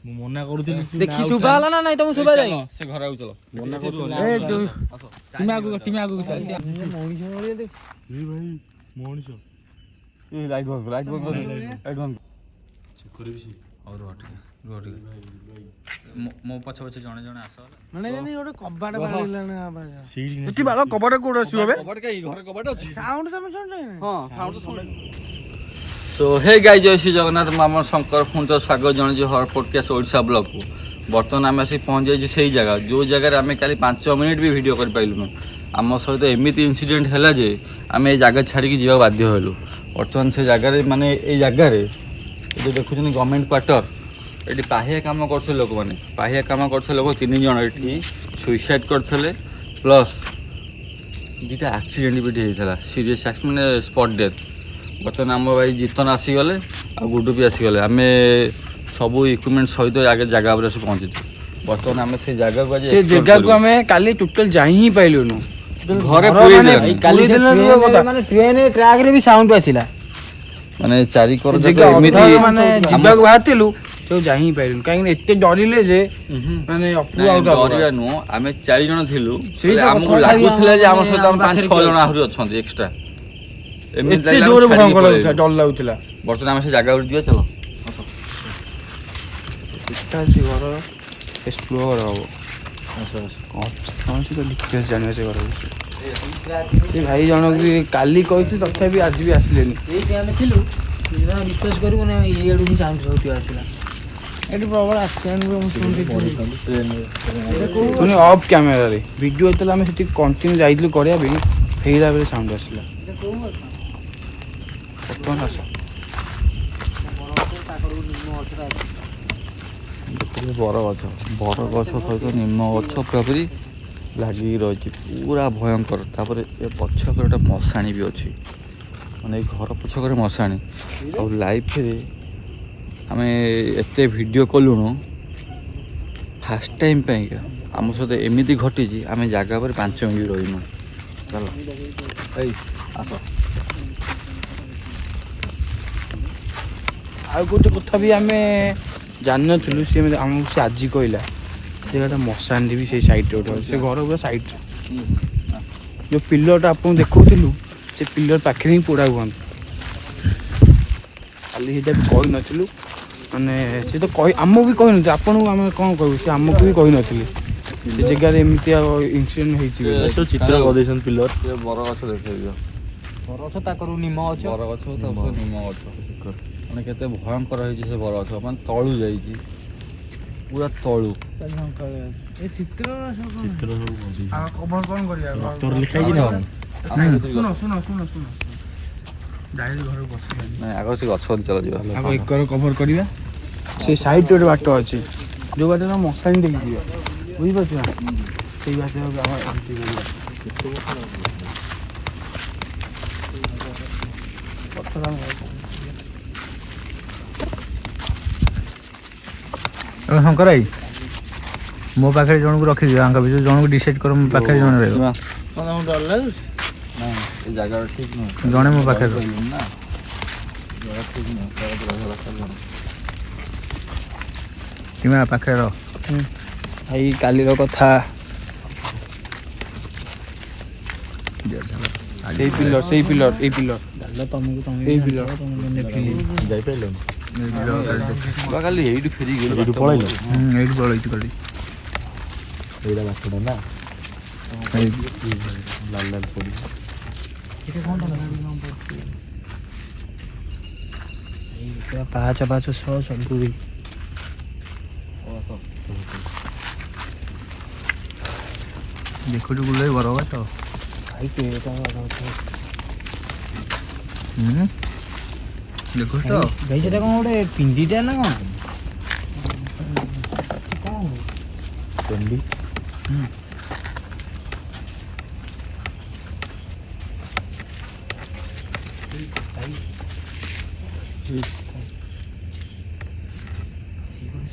ମନା କରୁଥିଲି ଦେଖି ଶୁଭା ହେଲା ନା ନାଇଁ ତମକୁ ଶୁଭା ଯାଇ ସେ ଘର ଆଗକୁ ଚାଲ ମନା କରୁଥିଲି ତୁମେ ଆଗକୁ ଚାଲ ମଣିଷ ଲାଇଟ୍ ବନ୍ଦ ଲାଇଟ୍ ବନ୍ଦ ମୋ ପଛ ପଛ ଜଣେ ଜଣେ ଆସ ମାନେ ଗୋଟେ କବାଟ ବାଡେଇଲାଣି ଏଠି ବାଳ କବାଟ କୋଉଠି ଆସିବ ବେ କବାଟ କାଇଁ ଘରେ କବାଟ ଅଛି ସାଉଣ୍ଡ ତମେ ଶୁଣୁଛ ହଁ ସାଉଣ୍ଡ ଶୁଣି ସୋ ହେ ଗାଇ ଜୟ ଶ୍ରୀ ଜଗନ୍ନାଥ ମାମ ଶଙ୍କର ପୁଣି ତ ସ୍ୱାଗତ ଜଣାଉଛି ହର ପଡ଼କାଷ୍ଟ ଓଡ଼ିଶା ବ୍ଲଗକୁ ବର୍ତ୍ତମାନ ଆମେ ଆସି ପହଞ୍ଚି ଯାଇଛି ସେଇ ଜାଗା ଯେଉଁ ଜାଗାରେ ଆମେ କାଲି 5 ମିନିଟ୍ ବି ଭିଡ଼ିଓ କରିପାରିଲୁନୁ ଆମ ସହିତ ଏମିତି ଇନସିଡେଣ୍ଟ ହେଲା ଯେ ଆମେ ଏଇ ଜାଗା ଛାଡ଼ିକି ଯିବାକୁ ବାଧ୍ୟ ହେଲୁ ବର୍ତ୍ତମାନ ସେ ଜାଗାରେ ମାନେ ଏଇ ଜାଗାରେ ଏଠି ଦେଖୁଛନ୍ତି ଗଭର୍ଣ୍ଣମେଣ୍ଟ କ୍ୱାର୍ଟର ଏଠି ପାହିଆ କାମ କରୁଥିଲେ ଲୋକମାନେ ପାହିଆ କାମ କରୁଥିଲେ ଲୋକ 3 ଜଣ ଏଠି ସୁଇସାଇଡ଼୍ କରିଥିଲେ ପ୍ଲସ୍ ଦୁଇଟା ଆକ୍ସିଡେଣ୍ଟ ବି ହେଇଥିଲା ସିରିୟସ୍ ମାନେ ସ୍ପଟ୍ ଡେଥ୍ ବର୍ତ୍ତମାନ ଆମ ଭାଇ ଜିତନ ଆସିଗଲେ ଆଉ ଗୁଡୁ ବି ଆସିଗଲେ ଆମେ ସବୁ ଇକ୍ୟୁପମେଣ୍ଟ ସହିତ ଆଗେ ଜାଗା ଉପରେ ଆସି ପହଞ୍ଚିଛୁ ବର୍ତ୍ତମାନ ଆମେ ସେ ଜାଗାକୁ ଆଜି ସେ ଜାଗାକୁ ଆମେ କାଲି ଟୋଟାଲ ଯାଇ ହିଁ ପାଇଲୁନୁ ଘରେ କାଲି ମାନେ ଟ୍ରେନ ଟ୍ରାକ ରେ ବି ସାଉଣ୍ଡ ଆସିଲା ମାନେ ଚାରିକର ଜାଗା ଏମିତି ମାନେ ଯିବାକୁ ବାହାରିଥିଲୁ ତ ଯାଇ ହିଁ ପାଇଲୁନୁ କାହିଁକି ଏତେ ଡରିଲେ ଯେ ମାନେ ଡରିବା ନୁହଁ ଆମେ 4 ଜଣ ଥିଲୁ ଆମକୁ ଲାଗୁଥିଲା ଯେ ଆମ ସହିତ 5-6 ଜଣ ଆହୁରି ଅଛନ୍ତି ଏକ୍ସଟ୍ରା ଏମିତି ଜୋରେ ଭୟଙ୍କର ଲାଗୁଥିଲା ଡର ଲାଗୁଥିଲା ବର୍ତ୍ତମାନ ଆମେ ସେ ଜାଗାକୁ ଯିବା ଚାଲ ଘର ଏକ୍ସପ୍ଲୋର ହବ କ'ଣ ସେ ଡିଟେଲ୍ସ ଜାଣିବା ସେ ଘର ଏ ଭାଇ ଜଣକୁ କାଲି କହିଥିଲି ତଥାପି ଆଜି ବି ଆସିଲେନି ଏଇଠି ଆମେ ଥିଲୁ ବିଶ୍ୱାସ କରିବୁ ନା ଇଆଡ଼ୁ ହିଁ ସାଉଣ୍ଡ ସବୁ ଆସିଲା ଏଠି ପ୍ରବଳ ଆକ୍ସିଡେଣ୍ଟ ମୁଁ ପୁଣି ଅଫ୍ କ୍ୟାମେରାରେ ଭିଡ଼ିଓ ଯେତେବେଳେ ଆମେ ସେଠି କଣ୍ଟିନ୍ୟୁ ଯାଇଥିଲୁ କରିବା ପାଇଁ ଫେରିଲା ବେଳେ ସାଉଣ୍ଡ ଆସିଲା ଆସ ବରଗଛ ସହିତ ନିମ୍ନ ଗଛ ପୁରାପୁରି ଲାଗିକି ରହିଛି ପୁରା ଭୟଙ୍କର ତାପରେ ଏ ପଛକରେ ଗୋଟେ ମଶାଣି ବି ଅଛି ମାନେ ଏଇ ଘର ପଛକରେ ମଶାଣି ଆଉ ଲାଇଫରେ ଆମେ ଏତେ ଭିଡ଼ିଓ କଲୁଣୁ ଫାର୍ଷ୍ଟ ଟାଇମ୍ ପାଇଁକା ଆମ ସହିତ ଏମିତି ଘଟିଛି ଆମେ ଜାଗା ଉପରେ 5 ମିନିଟ୍ ରହିନୁ ଚାଲ ଏଇ ଆସ ଆଉ ଗୋଟେ କଥା ବି ଆମେ ଜାଣିନଥିଲୁ ସିଏ ଆମକୁ ସେ ଆଜି କହିଲା ସେ ଗୋଟେ ମଶାଣି ବି ସେଇ ସାଇଡ଼୍ରେ ଗୋଟେ ଅଛି ସେ ଘର ପୁରା ସାଇଡ଼୍ରେ ଯେଉଁ ପିଲରଟା ଆପଣଙ୍କୁ ଦେଖାଉଥିଲୁ ସେ ପିଲର ପାଖରେ ହିଁ ପୋଡ଼ା ହୁଅନ୍ତି କାଲି ସେଇଟା ବି କହିନଥିଲୁ ମାନେ ସେ ତ ଆମକୁ ବି କହିନଥିଲେ ଆପଣଙ୍କୁ ଆମେ କ'ଣ କହିବୁ ସେ ଆମକୁ ବି କହିନଥିଲେ ସେ ଜାଗାରେ ଏମିତି ଆଉ ଇନସିଡେଣ୍ଟ ହେଇଛି ଚିତ୍ର କରିଦେଇଛନ୍ତି ପିଲର ବରଗଛ ଦେଖେଇଦିଅ ବରଗଛ ତାକରୁ ନିମ ଗଛ ବରଗଛ ନିମ ଗଛ ମାନେ କେତେ ଭୟଙ୍କର ହେଇଛି ସେ ବରଗଛ ମାନେ ତଳୁ ଯାଇଛି ପୁରା ତଳୁ ଆଗ ସେ ଗଛ ଚାଲ ଯିବା ଆଗ ଏକର କଭର କରିବା ସେ ସାଇଡ୍ ଗୋଟେ ବାଟ ଅଛି ଯେଉଁ ବାଟ ମଶାଣି ଦେଇକି ଯିବା ବୁଝିପାରୁଛୁ ନା ସେଇ ବାଟ ଆମର ଏଣ୍ଟ୍ରି କରିବା ଶଙ୍କର ଭାଇ ମୋ ପାଖରେ ଜଣକୁ ରଖିଦିଅ ଆଙ୍କ ଭିତରୁ ଜଣକୁ ଡିସାଇଡ୍ କର ମୋ ପାଖରେ ଜଣେ ରହିବ ଡର ଲାଗୁଛି ଏ ଜାଗାଟା ଠିକ୍ ନୁହେଁ ଜଣେ ମୋ ପାଖରେ ରହିଲୁନି ନା ଜାଗା ଠିକ୍ ନୁହେଁ କିମା ପାଖରେ ରହ ଭାଇ କାଲିର କଥା ସେଇ ପିଲର ଏଇ ପିଲର ଏଇ ପିଲର ଯାଇପାରିଲନି କାଲି ଏଇଠୁ ଫେରିକି ଏଇଠୁ ପଳେଇଲ ଏଇଠୁ ପଳେଇଛୁ କାଲି ଏଇଟା ବାଟଟା ନା ଲାଲ ଲାଲ ପଡ଼ି ପାହାଚ ସହ ସବୁ ଦେଖୁଛୁ ବୁଲେଇ ବରଗଛ ଦେଖୁଛୁ ତ ଭାଇ ସେଟା କ'ଣ ଗୋଟେ ପିଞ୍ଜିଟା ନା କ'ଣ ପେଣ୍ଡି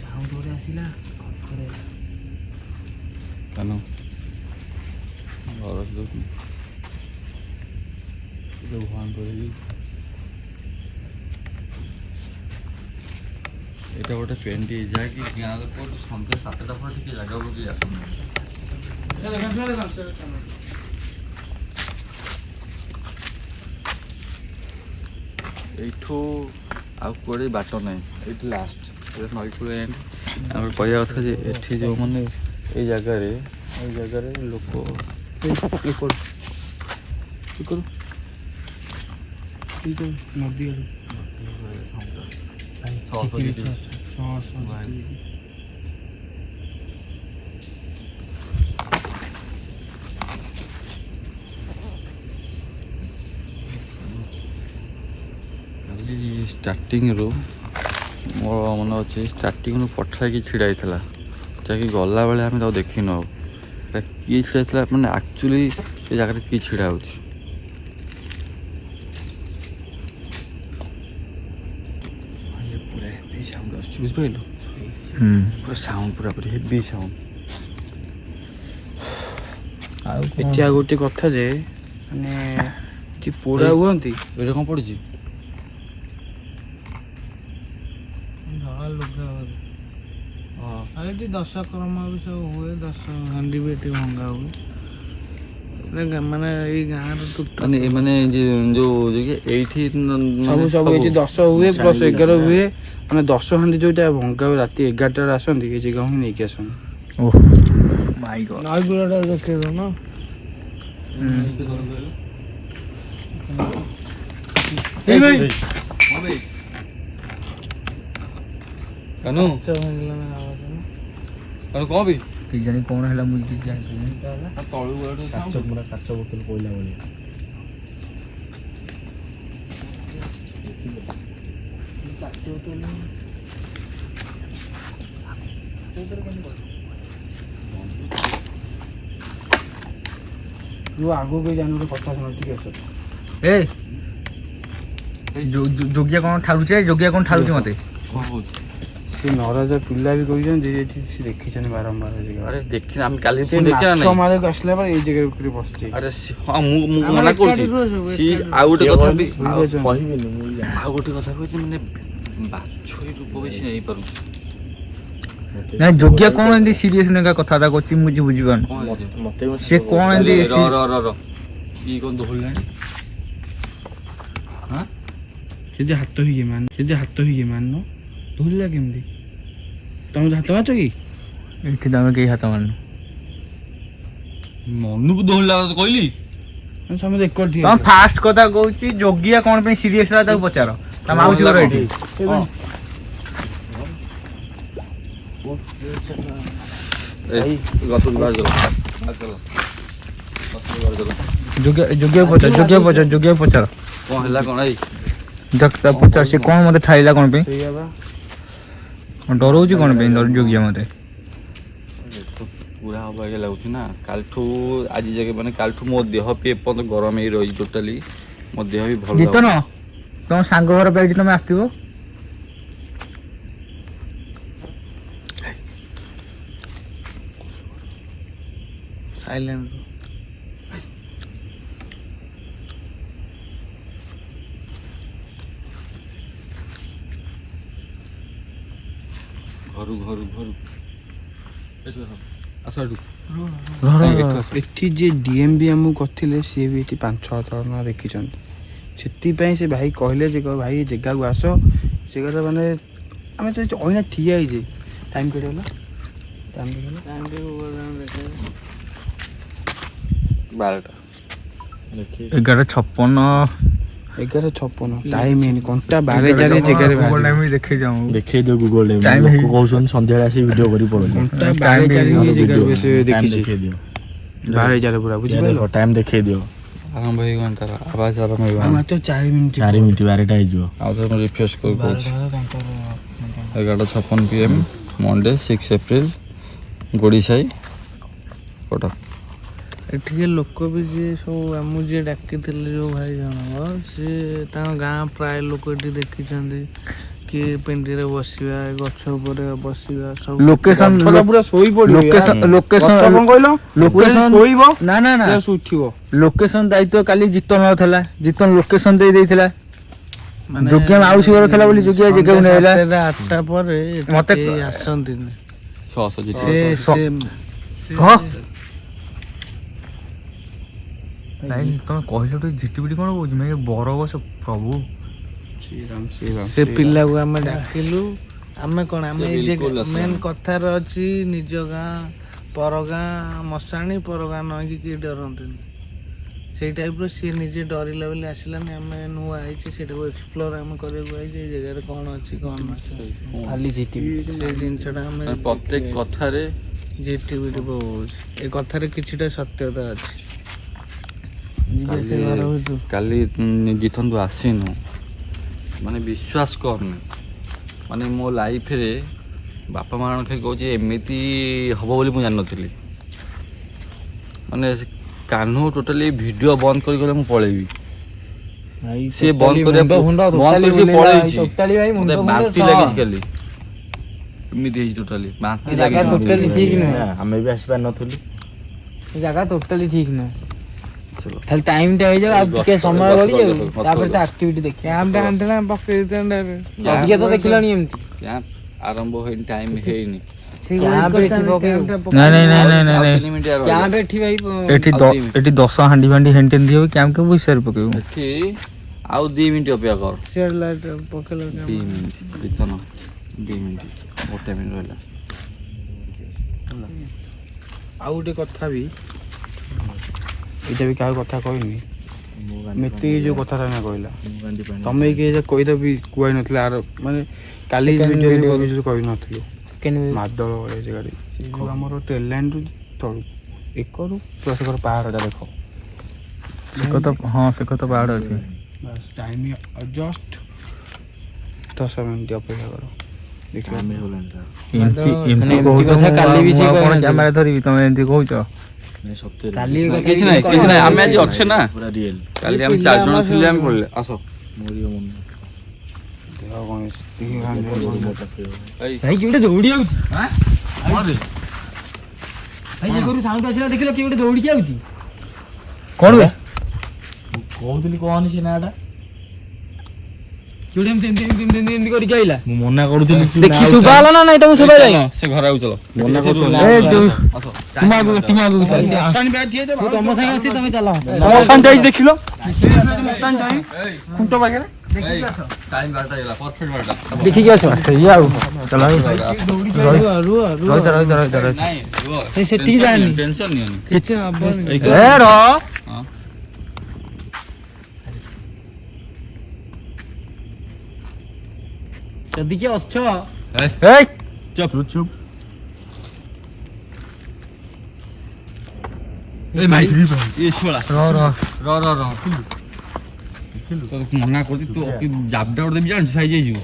ସାଉଣ୍ଡ ଗୋଟେ ଆସିଲା এটা ଗୋଟେ ପେଣ୍ଟି ଯାହାକି ଗାଁ ଲୋକ ସନ୍ଧ୍ୟା 7ଟା ପରେ ଟିକେ ଜାଗାକୁ ବି ଆସନ୍ତି। ଏଇଠୁ ଆଉ କୁଆଡ଼େ ବାଟ ନାହିଁ, ଏଇଠି ଲାଷ୍ଟ ନଈକୂଳ ଏଣ୍ଡ। ଆମର କହିବା କଥା ଯେ ଏଠି ଯେଉଁମାନେ ଏଇ ଜାଗାରେ ଲୋକ ନଦୀ ଷ୍ଟାର୍ଟିଂରୁ ମୋର ମନେ ଅଛି, ଷ୍ଟାର୍ଟିଂରୁ ପଠା ହେଇକି ଛିଡ଼ା ହେଇଥିଲା, ଯାହାକି ଗଲାବେଳେ ଆମେ ତାକୁ ଦେଖିନୁ। ଆଉ କିଏ ଛିଡ଼ା ହେଇଥିଲା ମାନେ ଆକ୍ଚୁଆଲି ସେ ଜାଗାରେ କିଏ ଛିଡ଼ା ହେଉଛି। ପୁରା ହେଭି ସାଉଣ୍ଡ ଆସୁଛି, ବୁଝିପାରିଲୁ? ପୁରା ସାଉଣ୍ଡ ପୁରାପୁରି ହେଭି ସାଉଣ୍ଡ। ଆଉ ଏଠି ଆଉ ଗୋଟେ କଥା ଯେ ମାନେ କି ପୋଡ଼ା ହୁଅନ୍ତି, ଏଇଟା କ'ଣ ପଡ଼ିଛି? ଏଠି ଦଶକର୍ମ ବି ସବୁ ହୁଏ, ଦଶ ହାଣ୍ଡି ବି ଏଠି ଭଙ୍ଗା ହୁଏ। ମାନେ ଏଇ ଗାଁର ମାନେ ଯୋଉ ଏଇଠି ସବୁ ଏଠି 10 ହୁଏ ପ୍ଲସ୍ 11 ହୁଏ। ମାନେ 10 ହାଣ୍ଡି ଯୋଉଟା ଭଙ୍ଗା ହୁଏ ରାତି 11ଟାରେ ଆସନ୍ତି, ଏ ଜାଗା ହିଁ ନେଇକି ଆସନ୍ତି। ଓହ ମାଇ ଗଡ୍, ନଈକୂଳଟା ଦେଖେଇବ ନା। କାନୁ କ'ଣ ବି କେଜାଣି କ'ଣ ହେଲା, ମୁଁ କିଛି ଜାଣିପାରିନି। ତଳୁ କାଚ ବୋତଲ ପଇଲା ଭଳିଆ। ତୁ ଆଗକୁ ଜାଣି ଗୋଟେ କଥା ଶୁଣ, ଟିକେ ଆସ। ଯୋଗିଆ କ'ଣ ଠାରୁଛି? ଯୋଗିଆ କ'ଣ ଠାରୁଛି ମତେ? ସେ ନରାଜ ପିଲା ବି କହିଛନ୍ତି ଏଠି ସେ ଦେଖିଛନ୍ତି ବାରମ୍ବାର। ଆରେ ଦେଖିନା, ଆମେ କାଲି ସେ ମାଛ ମାରିବାକୁ ଆସିଲା ପରେ ଏଇ ଜାଗାରେ ଉପରେ ବସିଛି। ଆରେ ହଁ, ମୁଁ ମନା କରୁଛି। ଆଉ ଗୋଟେ କଥା ବି କହିବିନି, ଆଉ ଗୋଟେ କଥା କହୁଛି, ମାନେ ବାଛୁରୀ ରୂପ ବି ସେ ନେଇପାରୁଛି। ନାଇଁ ଯୋଗିଆ କ'ଣ ଏମିତି ସିରିୟସ୍ ନେକା କଥାବାର୍ତ୍ତା କରୁଛି, ମୁଁ କିଛି ବୁଝିପାରୁନି। ସେ କ'ଣ ଏମିତି ଇଏ କ'ଣ ଦୋହଳିଲାଣି? ହଁ, ଯଦି ହାତ ହେଇକି ମାନ ଧୋଲିଲା କେମିତି? ତମେ ହାତ ମାଛ କି? ଏଠି ତମେ କେହି ହାତ ମାରିନ। ମନକୁ ଦୋହଳିଲା କହିଲି। ସମସ୍ତେ ଏକଠି ତମ ଫାଷ୍ଟ କଥା କହୁଛି, ଯୋଗିଆ କ'ଣ ପାଇଁ ସିରିୟସ୍ ହେଲା ତାକୁ ପଚାର। ତା ମାଉସୀ ଘର ଏଠି। ଯୋଗିଆ ପଚାର କ'ଣ ହେଲା କ'ଣ? ଏଇ ପଚାର, ସେ କ'ଣ ମତେ ଠାଇଲା କ'ଣ ପାଇଁ? ଡରଉଛି କ'ଣ ପାଇଁ ଯୋଗିଆ ମତେ? ପୁରା ଅବାଗିଆ ଲାଗୁଛି ନା। କାଲିଠୁ ଆଜି ଯାକେ ମାନେ କାଲିଠୁ ମୋ ଦେହ ବି ଏପର୍ଯ୍ୟନ୍ତ ଗରମ ହେଇ ରହିଛି। ଟୋଟାଲି ମୋ ଦେହ ବି ଭଲ ଜିତନ, ତମ ସାଙ୍ଗ ଘର ପାଇଁ ଏଠି ତମେ ଆସିଥିବ। ସାଇଲେଣ୍ଟ। ଘରୁ ଏଠି ଯିଏ ଡିଏମ୍ ବି ଆମକୁ କରିଥିଲେ, ସିଏ ବି ଏଠି 5-6 ଥର ଦେଖିଛନ୍ତି। ସେଥିପାଇଁ ସେ ଭାଇ କହିଲେ ଯେ ଭାଇ ଏ ଜାଗାକୁ ଆସ। ଜାଗାଟା ମାନେ ଆମେ ତ ଅଇନା ଠିଆ ହେଇଛେ। ଟାଇମ୍ କେତେ ହେଲା? 11:56 ଟାଇମ୍ ହେଇନି। ଘଣ୍ଟା 12 ଜାଗାରେ ଦେଖେଇ ଦିଅ ଗୁଗଲ ଟାଇମ୍ କହୁଛନ୍ତି ସନ୍ଧ୍ୟାବେଳେ ଆସି ଭିଡ଼ିଓ କରି ପଳଉଛନ୍ତି। ଘଣ୍ଟା 12 ଜାଗାରେ ସେ ଦେଖିଛି 12 ପୁରା, ବୁଝିପାରିଲ? ଟାଇମ୍ ଦେଖେଇ ଦିଅ। ଆରମ୍ଭ ହେଇଗଲାଣି, ତାର ଆବାଜ ଆରମ୍ଭ ହେଇଗଲାଣି। ମାତ୍ର 4 ମିନିଟ୍ 12ଟା ହେଇଯିବ। ଆଉ ଥରେ ମୁଁ ରିଫ୍ରେଶ୍ କରି କହୁଛି। 11:56 PM Monday 6 April, Godisahi, Cuttack. ଏଠିକେ ଲୋକ ବି ଯିଏ ସବୁ ଆମକୁ ଯିଏ ଡାକିଥିଲେ, ଯେଉଁ ଭାଇ ଜଣକ, ସିଏ ତାଙ୍କ ଗାଁ ପ୍ରାୟ ଲୋକ ଏଠି ଦେଖିଛନ୍ତି। କିଏ ପିଣ୍ଡିରେ ବସିବା ଗଛ ଉପରେ ବସିବା ସବୁ ଲୋକେସନ ଗଛଟା ପୁରା ଶୋଇ ପଡିବ ଲୋକେସନ ଲୋକେସନ ଗଛ କଣ କହିଲ ଲୋକେସନ ଶୋଇବ ନା ନା ନା ଉଠିବ ଲୋକେସନ ଦାୟିତ୍ୱ କାଲି ଜିତନ ଥିଲା ଜିତନ ଲୋକେସନ ଦେଇଥିଲା ଯୋଗ୍ୟ ମାଉସୀ ଘର ଥିଲା ବୋଲି ଯୋଗ୍ୟ ଜାଗାକୁ ନେଇଲା 8ଟା ପରେ ମତେ ମତେ ଆସନ୍ତିନି ନାଇଁ ତମେ କହିଲ ଟିକେ ଝିଟିପିଟି କଣ କହୁଛି ମାନେ ବର ବସ ପ୍ରଭୁ ସେ ପିଲାକୁ ଆମେ ଡାକିଲୁ ଆମେ କଣ ଆମେ ଏଇ ଯେ ମେନ୍ କଥାରେ ଅଛି ନିଜ ଗାଁ ପର ଗାଁ ମଶାଣି ପର ଗାଁ ନଇକି କିଏ ଡରନ୍ତିନି ସେଇ ଟାଇପ୍ର ସିଏ ନିଜେ ଡରିଲା ବୋଲି ଆସିଲାନି ଆମେ ନୂଆ ହେଇଛି ସେଇଟାକୁ ଏକ୍ସପ୍ଲୋର ଆମେ କରିବାକୁ ଆଇଛି ଏଇ ଜାଗାରେ କ'ଣ ଅଛି କ'ଣ ଅଛି ଖାଲି ଜିତିବି ସେଇ ଜିନିଷଟା ଆମେ ପ୍ରତ୍ୟେକ କଥାରେ ଜିଟିବିଟି ପକଉଛି ଏ କଥାରେ କିଛିଟା ସତ୍ୟତା ଅଛି କାଲି ଜିତନ ତୁ ଆସିନୁ ମାନେ ବିଶ୍ୱାସ କରନି ମାନେ ମୋ ଲାଇଫରେ ବାପା ମାଆଙ୍କ କହୁଛି ଏମିତି ହବ ବୋଲି ମୁଁ ଜାଣିନଥିଲି ମାନେ କାହ୍ନୁ ଟୋଟାଲି ଭିଡ଼ିଓ ବନ୍ଦ କରି ଗଲେ ମୁଁ ପଳେଇବି ସିଏ ବନ୍ଦ କରି ପଳେଇଛି ମତେ ବାନ୍ତି ଲାଗିଛି କାଲି ଏମିତି ହେଇଛି ଟୋଟାଲି ବାନ୍ତି ଲାଗିଛି ଆମେ ବି ଆସିପାରିନଥିଲୁ ଜାଗା ଟୋଟାଲି ଠିକ ନୁହେଁ ଖାଲି ଟାଇମଟା ହେଇଯାଉ ଆଉ ଟିକେ ସମୟ ଗଡ଼ିଯାଉ ତାପରେ ତ ଆକ୍ଟିଭିଟି ଦେଖି କ୍ୟାମ୍ପଟା ଆଣିଥିଲା ପକେଇ ଦେଇଥାନ୍ତେ ଅଧିକା ତ ଦେଖିଲାଣି ଏମିତି କ୍ୟାମ୍ପ ଆରମ୍ଭ ହେଇନି ଟାଇମ୍ ହେଇନି ଏଠି 10 ହାଣ୍ଡି ଫାଣ୍ଡି ହେଣ୍ଟେନ୍ ଦିଅ କ୍ୟାମ୍ପ କେବେ ବିଷୟରେ ପକେଇବୁ ଏଠି ଆଉ 2 ମିନିଟ୍ ଅପେକ୍ଷା କର ସିଆଡେ ଲାଇଟ୍ ପକେଇଲା 2 ମିନିଟ୍ ଜିତନ 2 ମିନିଟ୍ ଗୋଟେ ମିନିଟ୍ ରହିଲା ଆଉ ଗୋଟେ କଥା ବି ଏଇଟା ବି କାହା କଥା କହିନି ମେତେ ଯୋଉ କଥାଟା ନା କହିଲା ତମେ କିଏ କହିଦେବି କୁହାଇ ନଥିଲା ଆର ମାନେ କାଲି ଭିଡ଼ିଓ କହିନଥିଲୁ ମାଦଳ ଭଳିଆ ଜାଗାରେ ଆମର ଟ୍ରେନ୍ ଲାଇନ୍ରୁ ତଳୁ ଏକରୁ ସେକର ପାହାଡ଼ଟା ଦେଖ ହଁ ସେ କଥା ପାହାଡ଼ ଅଛି ବାସ୍ ଟାଇମ୍ ଜଷ୍ଟ 10 ମିନିଟ୍ ଅପେକ୍ଷା କର ଦେଖିବା କ୍ୟାମେରା ଧରିବି ତମେ ଏମିତି କହୁଛ କିଛି ନାହିଁ ଆମେ ଆଜି ଅଛେ ନା କାଲି ଆମେ 4 ଜଣ ଥିଲେ ଆମେ ପଳେଇଲେ ଆସ ଭାଇ କିଏ ଗୋଟେ ଦୌଡ଼ି ଯାଉଛି ଭାଇ ସେ ଘରୁ ସାଉଣ୍ଡ ଆସିଲା ଦେଖିଲ କିଏ ଗୋଟେ ଦୌଡ଼ିକି ଆଉଛି କଣ ବେ କହୁଥିଲି କହନି ସେ ନାଁଟା କିଏ ଗୋଟେ ଏମିତି କରିକି ଆଇଲା ମୁଁ ମନା କରୁଥିଲି ଦେଖି ଶୁଭା ହେଲା ନା ନାଇଁ ତମକୁ ଶୁଭା ଯାଇ ସେ ଘର ଆଗକୁ ଚାଲ ମନା କରୁଥିଲି ତମ ସାଙ୍ଗେ ଅଛି ତମେ ଚାଲ ମଶାନ ଯାଇ ଦେଖିଲ ମଶାନ ଯାଇ ଖୁଣ୍ଟ ପାଖରେ ଦେଖିକି ଆସ ସେଇ ଆଉ ଚାଲ ସେଠିକି ଯାଆନି ଟେନସନ ନିଅନି କିଛି ହବନି ଯଦି କିଏ ଅଛ ଚୁପ ମନା କରୁଛି ତୁ ଜାବଟା ଗୋଟେ ଦେବି ଜାଣିଛୁ ସାଇଜ ହେଇଯିବ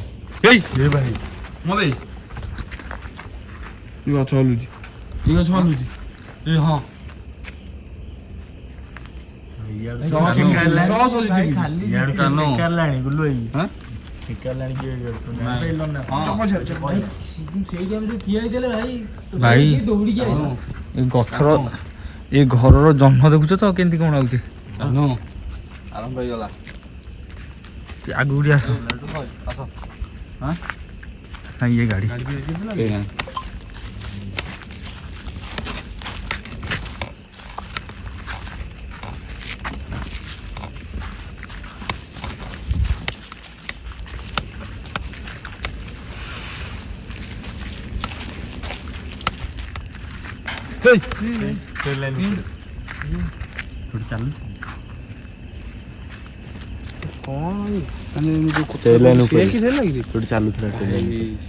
ଭାଇ ମୋ ଭାଇ ଗଛ ହଲୁଛି ହଁ ଭାଇ ଗଛର ଏ ଘରର ଜନ୍ମ ଦେଖୁଛ ତ କେମିତି କଣ ହଉଛି ଆରମ୍ଭ ହେଇଗଲା ଆଗକୁ ଟିକେ ଆସ ଇଏ ଗାଡି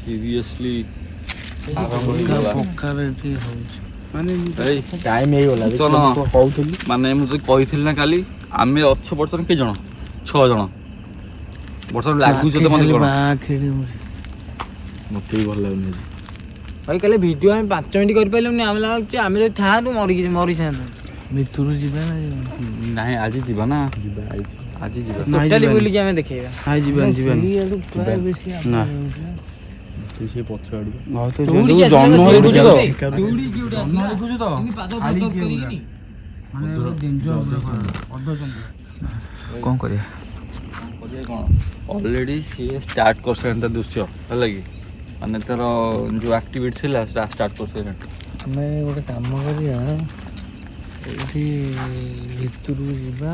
ସିରିୟସଲି ମାନେ ମୁଁ ତ କହିଥିଲି ନା କାଲି ଆମେ ଅଛୁ ବର୍ତ୍ତମାନ କେତେ ଜଣ 6 ଜଣ ବର୍ତ୍ତମାନ ଲାଗୁଛି ତ ମତେ ମତେ ବି ଭଲ ଲାଗୁନି ଭାଇ କାଲି ଭିଡ଼ିଓ ଆମେ 5 ମିନିଟ୍ କରିପାରିଲୁନି ଆମେ ଲାଗୁଛି ଆମେ ଯଦି ଥାଆନ୍ତୁ ମରିଥାନ୍ତୁ ଭିତରୁ ଯିବା ନା ନାହିଁ ଆଜି ଯିବା ନା ଆଜି ଯିବା ଟୋଟାଲି ବୁଲିକି ଆମେ ଦେଖେଇବା। ନାଇଁ ଯିବାନି ଯିବାନି ନା ସେ ପଛ ଆଡକୁ କ'ଣ କରିବା କ'ଣ ଅଲରେଡ଼ି ସିଏ ଷ୍ଟାର୍ଟ କରିସାରିଲାଣି ତା ଦୃଶ୍ୟ ହେଲା କି ମାନେ ତାର ଯେଉଁ ଆକ୍ଟିଭିଟି ଥିଲା ସେଟା ଷ୍ଟାର୍ଟ କରିସାରିଲାଣି। ଆମେ ଗୋଟେ କାମ କରିବା ଏଇଠି ଭିତରକୁ ଯିବା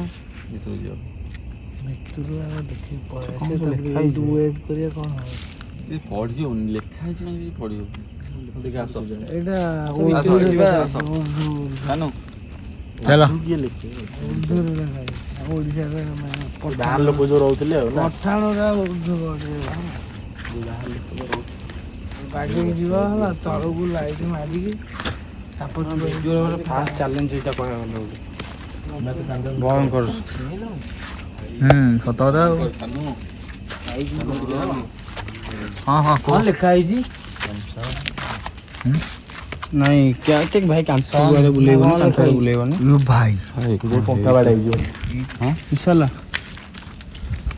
ଭିତରୁ ଆମେ ଦେଖିକି ପଳେଇ ଆସିବା ତାପରେ ଏଇଠି ୱେଟ୍ କରିବା କ'ଣ ହେବ ପଢ଼ିବନି ଲେଖା ହେଇଛି ନା କିଛି ପଢ଼ିବନି ଦେଖି ଆସ ଏଇଟା ଜାନୁ ଚାଲ ଓଡ଼ିଶାରେ ବାହାର ଲୋକ ଯୋଉ ରହୁଥିଲେ ଆଉ ନା ପଠାଣରା ବାଗେଇକି ଯିବା ହେଲା ତଳକୁ ଲାଇଟ୍ ମାରିକି ସାପ ଫାଷ୍ଟ ଚ୍ୟାଲେଞ୍ଜ ଏଇଟା କହିବାକୁ ଗଲେ ଭୟଙ୍କର ସତ କଥା ଆଉ ହଁ ହଁ କ'ଣ ଲେଖା ହେଇଛି ନାଇଁ କ୍ୟାଚ୍ ଭାଇ କାନ୍ଥ ବୁଲେଇବନି କାନ୍ଥରେ ବୁଲେଇବନି ଭାଇ ପଙ୍କା ବାଡ଼ା ହେଇଯିବ ହଁ ଇନଶାଲା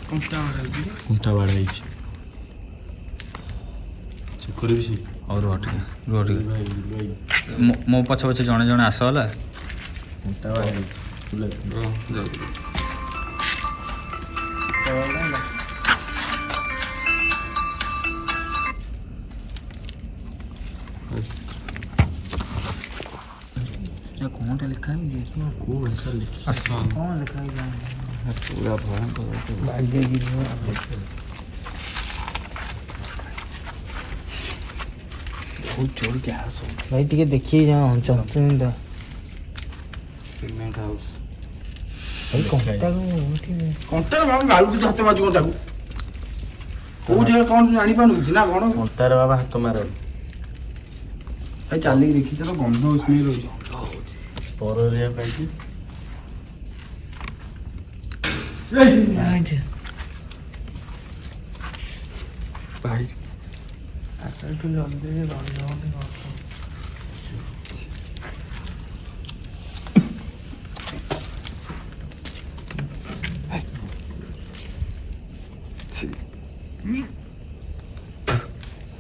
କଣ୍ଟା ବାଡ଼ା ହେଇଛି କରିବି ସେ ଆଉ ରୁହ ଟିକେ ମୋ ପଛେ ପଛେ ଜଣେ ଜଣେ ଆସ ହେଲା କଣ୍ଟା ବାଡ଼ା ହେଇଛି କଣଟା ଲେଖା ହେଇଛି କୋଉ ଭାଷାରେ କ'ଣ ଲେଖା ହେଇଛି ପୁରା ଭୟଙ୍କର ବାଗେଇକି ଯିବା ଭାଇ ଟିକେ ଦେଖିକି ଯାଅ ଚଞ୍ଚଳିତ ସିମେଣ୍ଟ ହାଉସ୍ ଭାଇ କଣ୍ଟାକୁ କଣ୍ଟାରେ ଗାଳୁଛି ହାତ ବାଜିବ ତାକୁ କୋଉ ଜାଗା କ'ଣ ଜାଣିପାରୁନୁ କିଛି ନା କ'ଣ କଣ୍ଟାରେ ବାବା ହାତ ମାର ଭାଇ ଚାଲିକି ଦେଖିଛ ତ ଗନ୍ଧ ସ୍ମେଲ୍ ହଉଛି ପର ଏରିଆ ପାଇଛି ଭାଇ ଏଠୁ ଜଲ୍ଦି ରହିଯାଉନି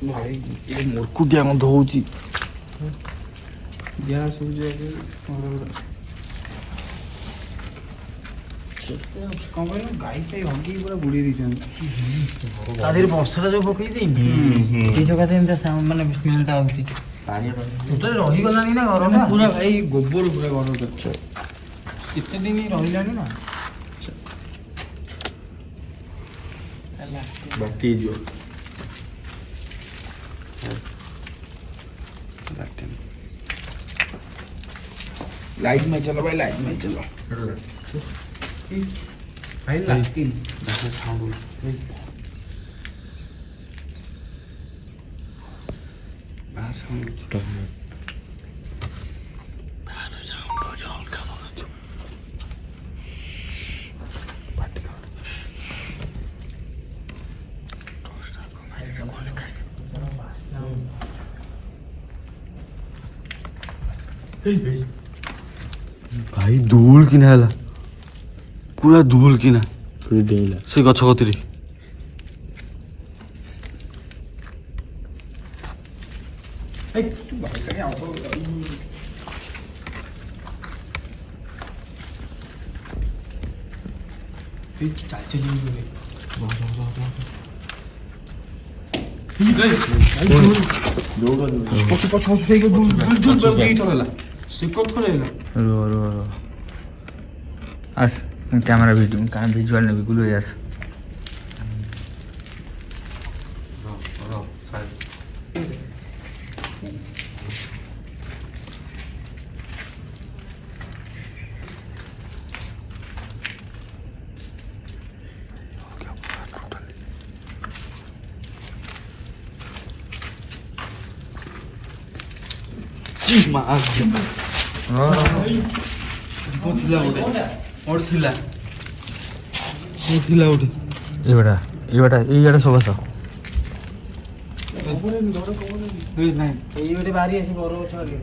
ଭାଇ ଏ ମୂର୍ଖୁଟିଆ ଗନ୍ଧ ହଉଛି ଗ୍ୟାସ୍ ହଉଛି କ'ଣ କହିଲ ଗାଈ ଫାଇ ହଗିକି ପୁରା ବୁଡ଼େଇ ଦେଇଛନ୍ତି ତା ଦେହରେ ବର୍ଷାଟା ଯୋଉ ପକେଇ ଦେଇନି ସେଇ ସକାଶେ ଏମିତି ମାନେ ସ୍ମେଲଟା ଆଉଛି ଟୋଟାଲି ରହିଗଲାଣି ନା ଘରଟା ପୁରା ଭାଇ ଗୋବର ପୁରା ଘର କରିଛ କେତେ ଦିନ ରହିଲାଣି ନା ବାଟି ହେଇଯିବ लाइट में चलो भाई लाइट में चलो भाई लाइटिंग साउंड बाहर साउंड हो जाओ का ଭାଇ ଧୂଳ କିନା ହେଲା ପୁରା ଧୂଳ କିନା ଡେଇଁଲା ସେ ଗଛ କତିରେ ପଛ ପଛ ପଛ ସେଇ ଦୁଲ ଦୁଲ ଦୁଲ ଏଇ ଥର ହେଲା ସେ କୋ ଥର ହେଲା ରୁହ ଆସ କ୍ୟାମେରା ଭିଜୁଆଲ ନେବି ଗୁଲୁ ଆସ ଏଇଟା ସବୁ ଆସ ଏଇ ଗୋଟେ ବାରି ଅଛି ବର ଗଛ ଆଗରେ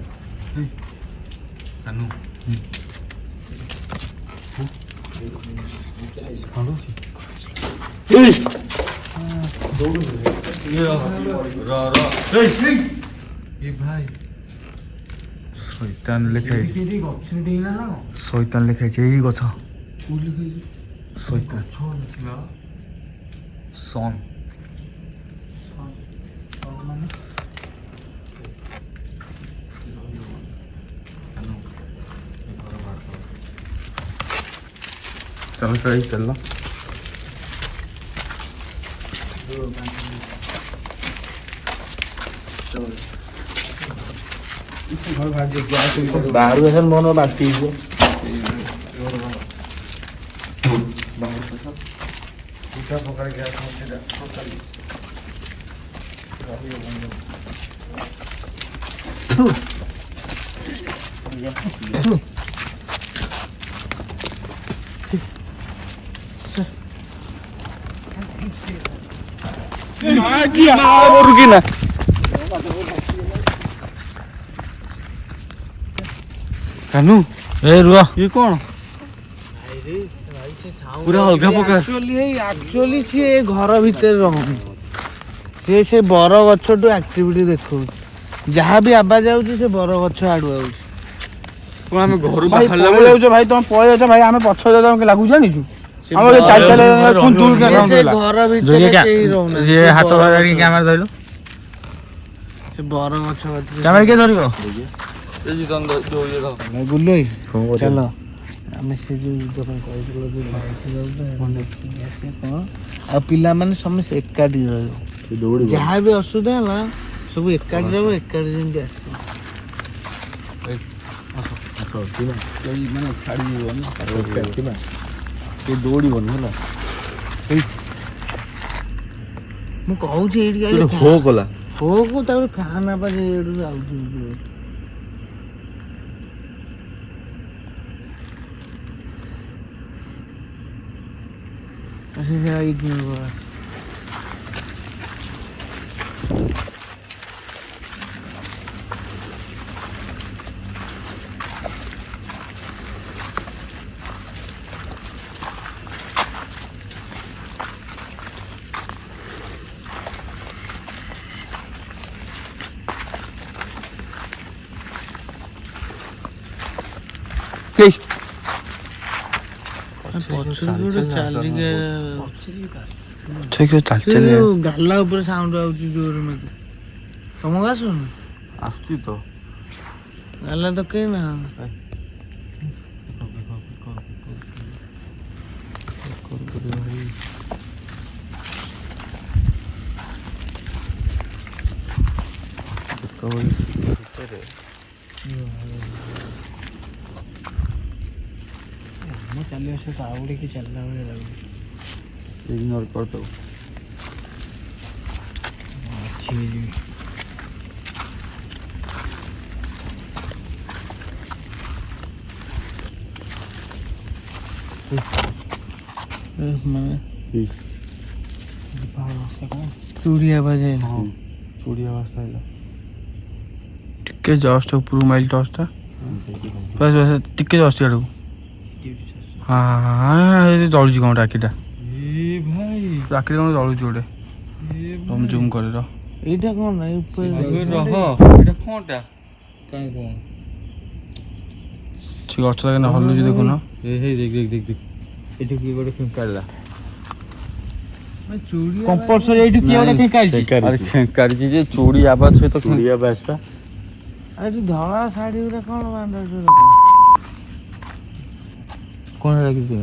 শৈতান লেখা ହେଇଛି শৈতান লেখা ହେଇଛି ଏଇ ଗଛ শৈতান ସନ୍ चलो सही चल ବାହାରୁ ଆସନ୍ ମନ ବାନ୍ତି ହେଇଯିବ। रुकी ना कानू ए रुआ ये कौन ପୁରା ଅଲଗା ପ୍ରକାର। ଆକ୍ଚୁଆଲି ସିଏ ଏ ଘର ଭିତରେ ରହୁନି, ସିଏ ସେ ବର ଗଛଠୁ ଆକ୍ଟିଭିଟି ଦେଖଉଛି। ଯାହା ବି ଆବାଜ ଆଉଛି ସେ ବର ଗଛ ଆଡୁ ଆଉଛି। କଣ ଆମେ ଘରୁ ଭାଇ ବାହାରିଲା ପଳେଇ ବେଳେ ଯାଉଛ ଭାଇ, ତମେ ପଳେଇ ଯାଉଛ ଭାଇ, ଆମେ ପଛ ଯାଉଛ ଆମକୁ ଲାଗୁଛି ଜାଣିଛୁ। ଆମର ଚାଲି ଚାଲି ସେ ଘର ଭିତରେ କେହି ରହୁନାହାନ୍ତି। ये ସେ हाथ ବର लगा ଗଛ- कैमरा धरलो ସେ ବର ଗଛ କତିରେ कैमरा किए धरिबो এই যে তন্দ ଯୋଉ ଇଏ ଧର। ଆମେ ବୁଲେଇ ଚାଲ ଆମେ ସେ ଯୋଉ ଯୁଦ୍ଧ ପାଇଁ କହିଥିଲୁ ଯୋଉ ଭାଇକି ଯାଉଛୁ କଣ ଆଉ ପିଲାମାନେ ସମସ୍ତେ ଏକାଠି ରହିବ। ଯାହା ବି ଅସୁବିଧା ହେଲା ସବୁ ଏକାଠି ରହିବ, ଏକାଠି ଯେମିତି ଆସିବ। କେହି ମାନେ ଛାଡ଼ି ଯିବନି କେହି ଦୌଡ଼ିବନି ହେଲା। ମୁଁ କହୁଛି ଏଇଠି ହୋ କଲା ହୋ କୁ ତାପରେ ଫ୍ୟାନ୍ ଆବାଜ ଏଇଠୁ ଆଉଛି। ଏଇଠି ଗାଲା ଉପରେ ସାଉଣ୍ଡ ଆଉଛି ଜୋରେ ମତେ। ତମକୁ ଆସୁନି? ଆସୁଛି ତ ଗାଲା ତ କେହି ନା ଚାଲିବ ସେ ଆଉଡ଼ିକି ଚାଲିଲା ଭଳିଆ ଲାଗୁଛି। ଇଗ୍ନୋର କରିଦେବୁ। ଚୁଡ଼ି ଆବାଜ ଚୁଡ଼ି ଆବାଜ ହେଲା। ଟିକେ ଜଷ୍ଟ ଉପରକୁ ମାଇଲ ଟର୍ଚ୍ଚଟା ବସ୍ ବସ୍ ଟିକେ ଜଷ୍ଟ ଆଡ଼କୁ। ହଁ ହଁ ଜଳୁଛି କ'ଣ ରାକ୍ଷୀଟା, ରାକ୍ଷୀଟା କ'ଣ ଜଳୁଛି ଗୋଟେ। ତମେ ଜୁମ୍ କରିର ଏଇଟା କ'ଣ ନାଇଁ ଉପରେ ରହ ଏଇଟା କ'ଣଟା କାହିଁ କ'ଣ ସେ ଗଛ ଲାଗେ ହଲୁଛି ଦେଖୁନ। ହେଇ ଦେଖ ଦେଖ ଦେଖ ଦେଖ ଏଠି କିଏ ଗୋଟେ ଖେଙ୍କାଡ଼ିଲା। କମ୍ପଲସରି ଏଇଠି କିଏ ଗୋଟେ ଖେଙ୍କାରିଛି। ଆରେ ଖେଙ୍କାଡ଼ିଛି ଯେ ଚୁଡ଼ି ଆବାଜ ସହିତ ଚୁଡ଼ି ଆବାଜଟା। ଆରେ ଧଳା ଶାଢ଼ୀ ଗୁଡ଼ା କ'ଣ ବାନ୍ଧୁଛୁ? କ'ଣ ହେଲା କିଛି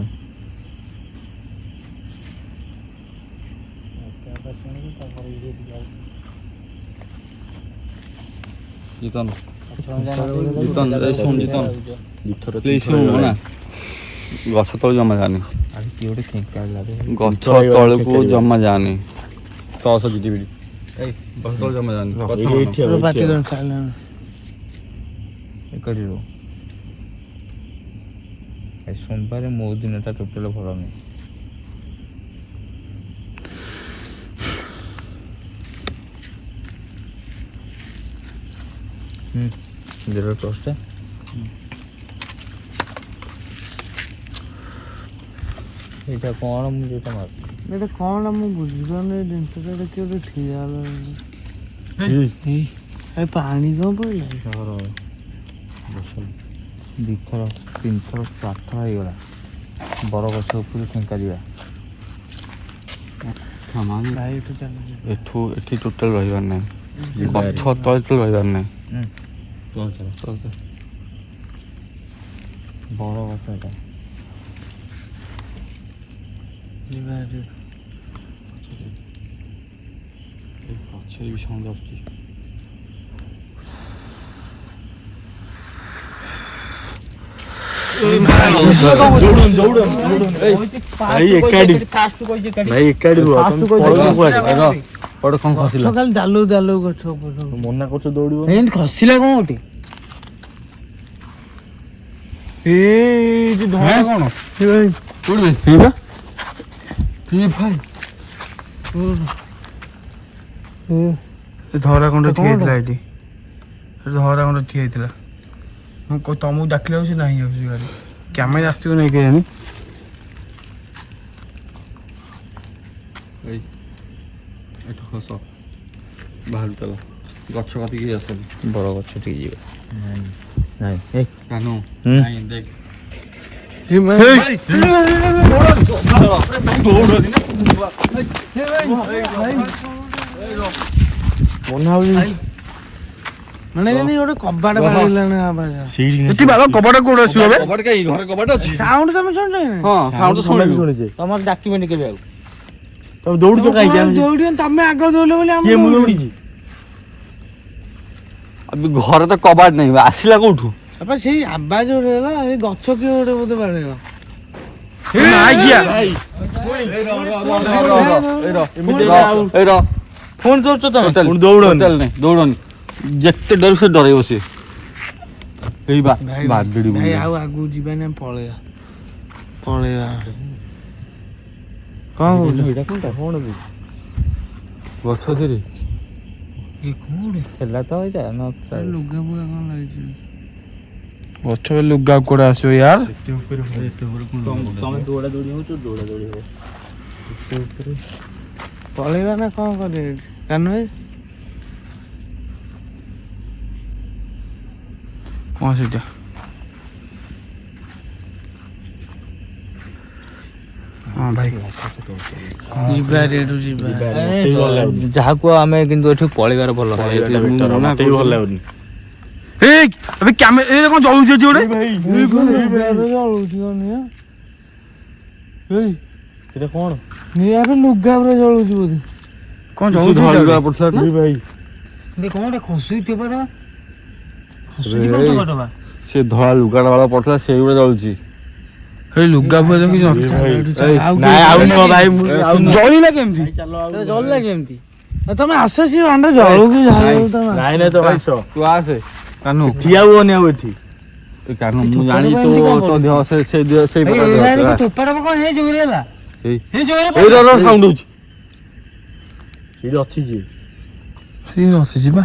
ଜିତନ ଜିତନ ଏ ଶୁଣ ଜିତନ ପ୍ଲିଜ୍ ଶୁଣ ନା ଗଛ ତଳକୁ ଜମା ଯାନି। ଗଛ ତଳକୁ ଜମା ଯାନି। ସହ ଜିଟି ବିଡ଼ି ଏଇ ଗଛ ତଳକୁ ଜମା ଯାନି। ପାଟି କଣ ଚାଲିଲାଣି? सोमवार मो दिन टोटाल भल नहीं देर टोस्टा ଏଇଟା କ'ଣ ମୁଁ ଯୋଉଟା ମାରୁ ଏଇଟା କ'ଣ ମୁଁ ବୁଝିପାରୁନି ଏ ଜିନିଷଟା ଏଇଟା କିଏ ଗୋଟେ ଠିଆ ହେଲା ଏ ପାଣି କ'ଣ ପଡ଼ିଲା ଦୁଇଥର 3 ଥର 4 ଥର ହେଇଗଲା ବରଗଛ ଉପରୁ ଠେଙ୍କା ଯିବା ଭାଇ ଏଠୁ ଚାଲୁଛି ଏଠି ଟୋଟାଲ ରହିବାର ନାହିଁ ଗଛ ତଳେ ତଳେ ରହିବାର ନାହିଁ ବଡ଼ ଗଛ ଏଇଟା ଯିବା ଏଠି ପଛରେ ବି ସାଉଣ୍ଡ ଆସୁଛି ଖାଲି ଦାଲୁ ଦାଲୁ ଗଛ ମନା କରୁଛ ଦୌଡ଼ିବ ଏମିତି ଖସିଲା କ'ଣ ଗୋଟେ ଧଳା କ'ଣ ଧରା ଖଣ୍ଡ ଠିଆ ହେଇଥିଲା ଏଠି ଧରା ଖଣ୍ଡ ଠିଆ ହେଇଥିଲା ମୁଁ ତମକୁ ଡାକିଲା ସେ ନାହିଁ ଯାଉଛି ଗାଡ଼ି କ୍ୟାମେରା ଆସିଥିବ ନାଇଁ କେଜାଣି ଏଠୁ ଖସ ବାହାରୁ ଚାଲ ଗଛ କତିକି ଆସନି ବଡ଼ ଗଛ ଟିକେ ଯିବା ନାଇଁ କାନୁ ହୁଁ। ନାଇଁ ଦେଖ ମନା ହଉଛି ମାନେ ଯେମିତି ଗୋଟେ କବାଟ ବାଡ଼ିଲାଣି ଆବାଜ ଏଠି ବାବା କବାଟ କୋଉଠି ଆସିବ ଏବେ କବାଟ କାଇଁ ଘରେ କବାଟ ଅଛି ସାଉଣ୍ଡ ତମେ ଶୁଣୁଛ କି ନାଇଁ? ହଁ ସାଉଣ୍ଡ ଶୁଣିବି ଶୁଣିଛେ ତମର ଡାକିବେନି କେବେ ଆଉ ତମେ ଦୌଡୁଛ କାହିଁକି ତମେ ଦୌଡ଼ିବ ତମେ ଆଗ ଦୌଡ଼ିଲ ବୋଲି ଆମେ କିଏ ମୁଁ ଦୌଡ଼ିବୁ। ଦୌଡ଼ିଛି ଘରେ ତ କବାଟ ନାହିଁ ଆସିଲା କୋଉଠୁ ବାପା ସେଇ ଆବାଜ ଗୋଟେ ହେଲା ଏଇ ଗଛ କିଏ ଗୋଟେ ବୋଧେ ବାଡ଼େଇଲା ଫୋନ ଦୌଡୁଛ ତମେ ଦୌଡନି ଯେତେ ଡର ସେ ଡରେଇବ ସେ ଏଇ ବାଗିଡି ଭାଇ ଆଉ ଆଗକୁ ଯିବାନି ଆମେ ପଳେଇବା କ'ଣ କହୁଛ ଏଇଟା କୋଉଟା କ'ଣ ବି ଗଛ ଧୀରେ ହେଲା ତ ଏଇଟା ଲୁଗା ଫୁଗା କ'ଣ ଲାଗିଛି ଗଛ ଲୁଗା କୁଆଡ଼େ ଆସିବ ୟାର ତମେ ଦୌଡ଼ା ଦୌଡ଼ି ହଉଛ ଦୌଡ଼ା ଦୌଡ଼ି ହବ ପଳେଇବା ନା କ'ଣ କରିବା ଏଠି କାନୁ ଭାଇ କ'ଣ ସେଇଟା ହଁ ଭାଇ ଯିବା ଏଠୁ ଯିବା ଯାହାକୁ ଆମେ କିନ୍ତୁ ଏଠୁ ପଳେଇବାର ଭଲ ଭଲ ଲାଗୁନି ଏବେ କ୍ୟାମେରା ଏଇଟା କ'ଣ ଜଳୁଛି ଏଠି ଗୋଟେ ସେଟା କ'ଣ ନିଆରେ ଲୁଗା ପୁରା ଜଳୁଛି ବୋଧେ କ'ଣ ଜଳୁଛି ଭାଇ କ'ଣ ଗୋଟେ ଖସୁଥିବ ନା ସେ ଧଳା ଲୁଗାଟା ବାଲା ପଡିଥିଲା ସେଇଗୁଡା ଜଳୁଛି ହେଇ ଲୁଗା ଫୁଗା ଦେଖିଛ ଜଳିଲା କେମିତି ଜଳିଲା କେମିତି ତମେ ଆସ ସିଏ ଭାଣ୍ଡ ଜଳୁ କି ନାଇଁ ନାଇଁ ତମେ ଆସ ତୁ ଆସେ କାନୁ ଠିଆ ହୁଅନି ଆଉ ଏଠି କାନୁ ମୁଁ ଜାଣିଛି ତୋ ଦେହ ସେଇ ଟୋପାଟା କ'ଣ ହେଇ ଜୋରେ ହେଲା ଏଇଟା ସାଉଣ୍ଡ ହଉଛି ସେଇଠି ଅଛି ଯିଏ ସେଇଠି ଅଛି ଯିବା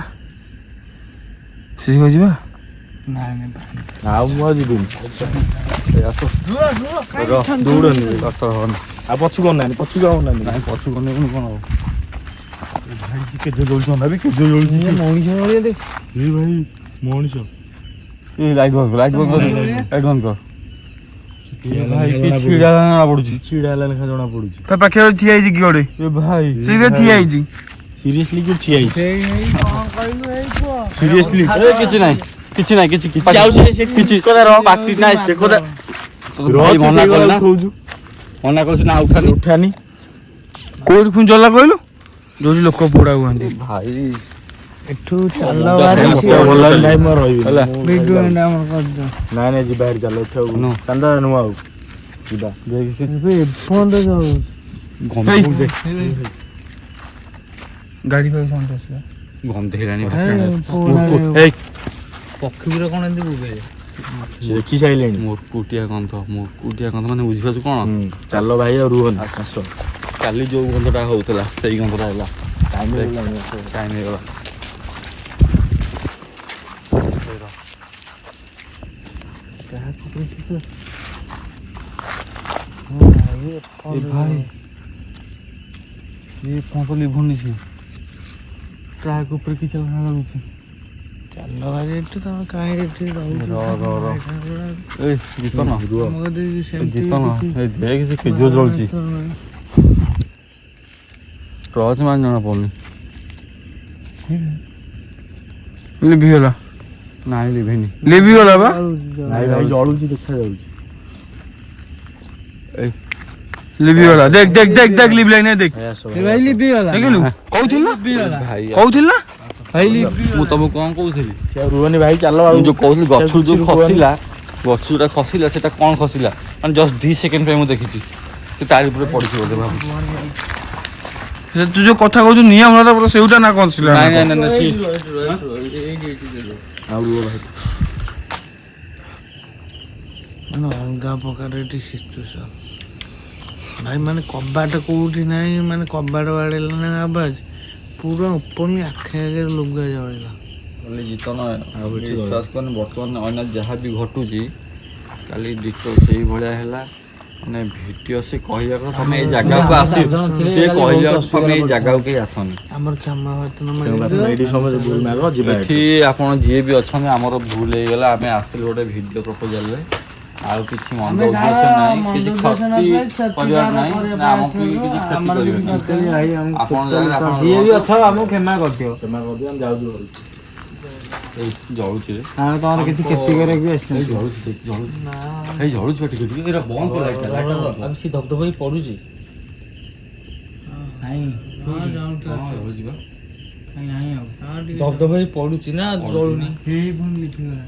ସେଇଠି ଯିବା ଆଉ ମୁଁ ଆଉ ଯିବିନି ଦୌଡ଼ନି ଆଉ ପଛକୁ ଅନାନି ପଛକୁ ଆଉ ଅନାନି ନାଇଁ ପଛକୁ ନେବୁନି କ'ଣ ହବ କେତେ ଜଳୁଛି ଅନାବି କେତେ ଜଳୁଛି ମଣିଷ ଭଳିଆ ଦେଖ ଭାଇ ମଣିଷ ଏଇ ଲାଇଟ୍ ବନ୍ଦ କର ଲାଇଟ୍ ବନ୍ଦ କର ଭାଇ କି ଛିଡ଼ା ଜଣା ପଡୁଛି ଛିଡ଼ା ହେଲା ଲେଖା ଜଣା ପଡୁଛି ତା ପାଖରେ ଠିଆ ହେଇଛି କି ଗୋଟେ ଏ ଭାଇ ସେଇଟା ଠିଆ ହେଇଛି ସିରିୟସଲି କି ଠିଆ ହେଇଛି ସିରିୟସଲି କିଛି ନାହିଁ କିଛି ନାହିଁ କିଛି ଆଉ କିଛି ପାଟି ନାହିଁ ସେ କଥା ଭାଇ ମନା କଲେ ନା ମନା କଲେ ସିନା ଉଠାନି ଉଠାନି କୋଉଠି ପୁଣି ଜଲା କହିଲୁ ଯୋଉଠି ଲୋକ ପୋଡ଼ା ହୁଅନ୍ତି ଭାଇ ଏଠୁ ଚାଲ ନାଇଁ ନାଇଁ ଯିବା ହେରି ଚାଲ ଉଠାଉ ଚାନ୍ଦା ନୁଆ ଆଉ ଯିବା ଗାଡ଼ି ଫାଡ଼ି ସାଉଣ୍ଡ ଆସିଲା ଗନ୍ଧେଇଲାଣି ପକ୍ଷୀ ଗୁରା କ'ଣ ଏମିତି ବୁବେ ଦେଖି ସାଇଲେଣି ମୁର୍କୁଟିଆ ଗନ୍ଧ ମାନେ ବୁଝିପାରୁଛୁ କ'ଣ ଚାଲ ଭାଇ ଆଉ ରୁହନି ଆସ କାଲି ଯୋଉ ଗନ୍ଧଟା ହଉଥିଲା ସେଇ ଗନ୍ଧଟା ହେଲା ଟାଇମ୍ ହେଇଗଲା ଏ ଭାଇ ଏ ଫୋନ୍ ତ ଲିଭୁନି ସେ ଟ୍ରାକ୍ ଉପରେ କି ଚାଲନା ଲାଗୁଛି। ଚାଲ ଭାଇ ଏଠି ତମେ କାହିଁ ଏଠି ଏ ଜିତନ ଜିତନ ଏ ଦେଖ ସେ କେଜୁଅ ଜଳୁଛି ଟର୍ଚ୍ଚ ମାନେ ଜଣା ପଡୁନି। ଲିଭିଗଲା ନାଇଁ ଲିଭେନି ଲିଭିଗଲା ବା ନାଇଁ ଭାଇ ଜଳୁଛି ଦେଖାଯାଉଛି ଏଇ ଲିଭିଗଲା ଦେଖ ଦେଖ ଦେଖ ଦେଖ ଲିଭିଲା ନା ଦେଖ ଭାଇ ଲିଭିଗଲା ଦେଖିଲୁ କହୁଥିଲୁ ନା ଭାଇ କହୁଥିଲୁ ନା ଭାଇ ମୁଁ ତମକୁ କଣ କହୁଥିଲି ରୁହନି ଭାଇ ଚାଲ ମୁଁ ଯୋଉ କହୁଥିଲି ଗଛରୁ ଯୋଉ ଖସିଲା ଗଛରୁ ଯୋଉଟା ଖସିଲା ସେଟା କଣ ଖସିଲା ମାନେ ଜଷ୍ଟ 2 ସେକେଣ୍ଡ ପାଇଁ ମୁଁ ଦେଖିଛି ସେ ତାରି ଉପରେ ପଡିଛି ବୋଧେ ଭାବୁଛି। ତୁ ଯୋଉ କଥା କହୁଛୁ ନିଆଁ ଭରା ପୁରା ସେଇଟା ନା କଣ ଥିଲା ନାଇଁ ନାଇଁ ନାଇଁ ଆଉ ରୁହ ଭାଇ ମାନେ ଅଲଗା ପ୍ରକାର ଏଠି ସିଚୁଏସନ୍ ଭାଇ ମାନେ କବାଟ କୋଉଠି ନାହିଁ ମାନେ କବାଟ ବାଡ଼େଇଲା ନା ଆବାଜ ପୁରା ଉପରନି ଆଖି ଆଗରେ ଲୁଗା ଜଳିଲା। ଜିତନ ବିଶ୍ୱାସ କରୁନି ବର୍ତ୍ତମାନ ଅନ୍ୟ ଯାହା ବି ଘଟୁଛି କାଲି ଡିଟୋ ସେଇଭଳିଆ ହେଲା ମାନେ ଭିଡ଼ିଓ ସେ କହିବା କଥା ତମେ ଏଇ ଜାଗାକୁ ଆସି ସେ କହିବା କଥା ତମେ ଏଇ ଜାଗାକୁ କେହି ଆସନି। ଆମର କ୍ଷମା ପ୍ରାର୍ଥନା ଏଠି ଆପଣ ଯିଏ ବି ଅଛନ୍ତି ଆମର ଭୁଲ ହେଇଗଲା ଆମେ ଆସିଥିଲୁ ଗୋଟେ ଭିଡ଼ିଓ ପ୍ରପୋଜାଲରେ ଆଉ କିଛି ମନ୍ଦ ଉଦ୍ଦେଶ୍ୟ ନାହିଁ କିଛି କ୍ଷତି କରିବାର ନାହିଁ ନା ଆମକୁ କିଛି କ୍ଷତି କରିବାର ଆପଣ ଯିଏ ବି ଅଛ ଆମକୁ କ୍ଷମା କରିଦିଅ ଆମେ ଯାଉଛୁ ଏଇ ଜଳୁଛି ରେ ଆମେ ତମର କିଛି କ୍ଷତି କରିବାକୁ ଏଇ ଆସିଛୁ ଜଳୁଛି ଜଳୁଛି ଏଇ ଜଳୁଛି ବା ଟିକେ ଟିକେ ଏଇଟା ବନ୍ଦ କର ଲାଇଟ୍ ଆମେ ସେ ଧବଧବ ହେଇ ପଡୁଛି ନାଇଁ ଜଳୁଛି ବା ନାଇଁ ଆଉ ଧବଧବ ହେଇ ପଡୁଛି ନା ଜଳୁନି ହେଇ ପୁଣି ଲିଭିଗଲା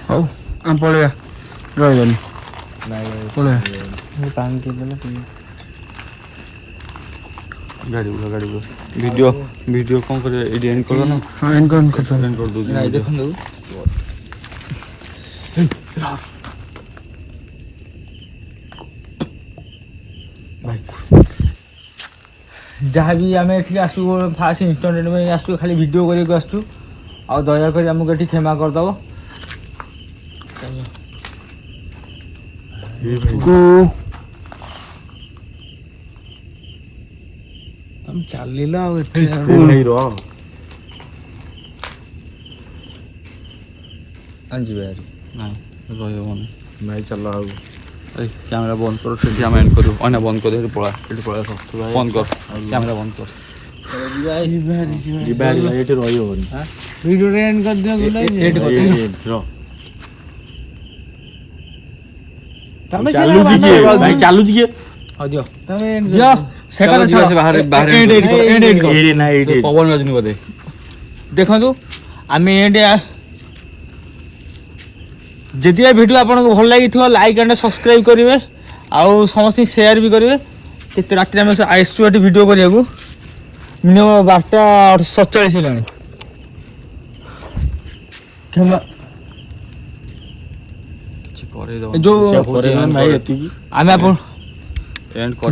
ହଉ ଆମେ ପଳେଇବା ରହିବନି ପଳେଇବା ପାଣି ପିଇଦେଲେ ଗାଡ଼ି ଭିଡ଼ିଓ ଭିଡ଼ିଓ କ'ଣ କରିବା ଏଇଠି ଏଣ୍ଡ କରିବ ନା ହଁ ଏଣ୍ଡ କରିଦବା ଏଣ୍ଡ କରିଦେଉଛି ନାଇଁ ଦେଖନ୍ତୁ ଯାହା ବି ଆମେ ଏଠିକି ଆସୁ ଫାଷ୍ଟ ଇନଷ୍ଟଣ୍ଟ ପାଇଁ ଆସୁ ଖାଲି ଭିଡ଼ିଓ କରିବାକୁ ଆସୁଛୁ ଆଉ ଦୟାକରି ଆମକୁ ଏଠି କ୍ଷମା କରିଦେବ ତମେ ଚାଲିଲ ଆଉ ଏଠି ଯିବେ ଆଜି ନାଇଁ ରହିବନି ଭାଇ ଚାଲ ଆଉ ଏଇ କ୍ୟାମେରା ବନ୍ଦ କର ସେଠି ଆମେ ଏଣ୍ଡ କରିବୁ ଅନା ବନ୍ଦ କରି ସେଠି ପଳା ବନ୍ଦ କର କ୍ୟାମେରା ବନ୍ଦ କର ଯିବା ଏଠି ରହିବନି ଭିଡ଼ିଓ ଏଣ୍ଡ କରିଦିଅ ତମେ ଚାଲୁଛି କିଏ ଭାଇ ଚାଲୁଛି କିଏ ହଦିଅ ତମେ ପବନ ବାଜୁନି ବୋଧେ ଦେଖନ୍ତୁ ଆମେ ଯେତିକି ଭିଡ଼ିଓ ଆପଣଙ୍କୁ ଭଲ ଲାଗିଥିବ ଲାଇକ୍ ଆଣ୍ଡ ସବସ୍କ୍ରାଇବ୍ କରିବେ ଆଉ ସମସ୍ତଙ୍କୁ ସେୟାର ବି କରିବେ କେତେ ରାତିରେ ଆମେ ଆସିଛୁ ଏଠି ଭିଡ଼ିଓ କରିବାକୁ ମିନିମମ୍ 12:47 ହେଲାଣି କ୍ଷମା କିଛି କରେଇଦବ ଯୋଉ ଆମେ ଆପଣ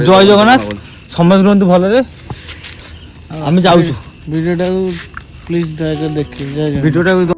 ଜୟ ଜଗନ୍ନାଥ ସମସ୍ତେ ରୁହନ୍ତୁ ଭଲରେ ଆମେ ଯାଉଛୁ ଭିଡ଼ିଓଟାକୁ ପ୍ଲିଜ୍ ଦୟାକରି ଦେଖିବେ ଭିଡ଼ିଓଟାକୁ